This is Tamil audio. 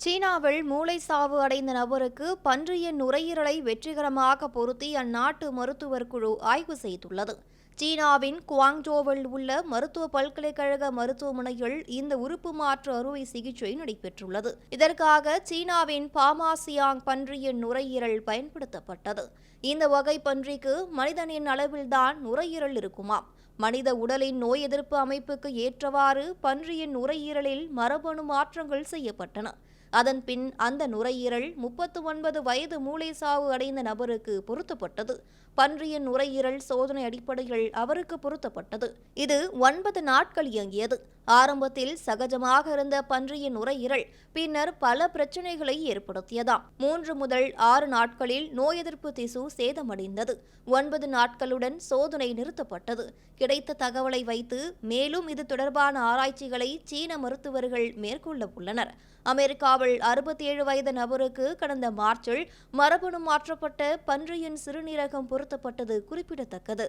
சீனாவில் மூளைச்சாவு அடைந்த நபருக்கு பன்றியின் நுரையீரலை வெற்றிகரமாக பொருத்தி அந்நாட்டு மருத்துவர் குழு ஆய்வு செய்துள்ளது. சீனாவின் குவாங்ஜோவில் உள்ள மருத்துவ பல்கலைக்கழக மருத்துவமனையில் இந்த உறுப்பு மாற்று அறுவை சிகிச்சை நடைபெற்றுள்ளது. இதற்காக சீனாவின் பாமாசியாங் பன்றியின் நுரையீரல் பயன்படுத்தப்பட்டது. இந்த வகை பன்றிக்கு மனிதனின் அளவில்தான் நுரையீரல் இருக்குமாம். மனித உடலின் நோய் எதிர்ப்பு அமைப்புக்கு ஏற்றவாறு பன்றியின் நுரையீரலில் மரபணு மாற்றங்கள் செய்யப்பட்டன. அதன்பின் அந்த நுரையீரல் 39 வயது மூளைச்சாவு அடைந்த நபருக்கு பொருத்தப்பட்டது. பன்றியின் நுரையீரல் சோதனை அடிப்படையில் அவருக்கு பொருத்தப்பட்டது. இது 9 நாட்கள் இயங்கியது. ஆரம்பத்தில் சகஜமாக இருந்த பன்றியின் நுரையீரல் பின்னர் பல பிரச்சனைகளை ஏற்படுத்தியதாம். 3 முதல் 6 நாட்களில் நோய் எதிர்ப்பு திசு சேதமடைந்தது. 9 நாட்களுடன் சோதனை நிறுத்தப்பட்டது. கிடைத்த தகவலை வைத்து மேலும் இது தொடர்பான ஆராய்ச்சிகளை சீன மருத்துவர்கள் மேற்கொள்ள உள்ளனர். அமெரிக்காவில் 67 வயது நபருக்கு கடந்த மார்ச்சில் மரபணு மாற்றப்பட்ட பன்றியின் சிறுநீரகம் பொருத்தப்பட்டது குறிப்பிடத்தக்கது.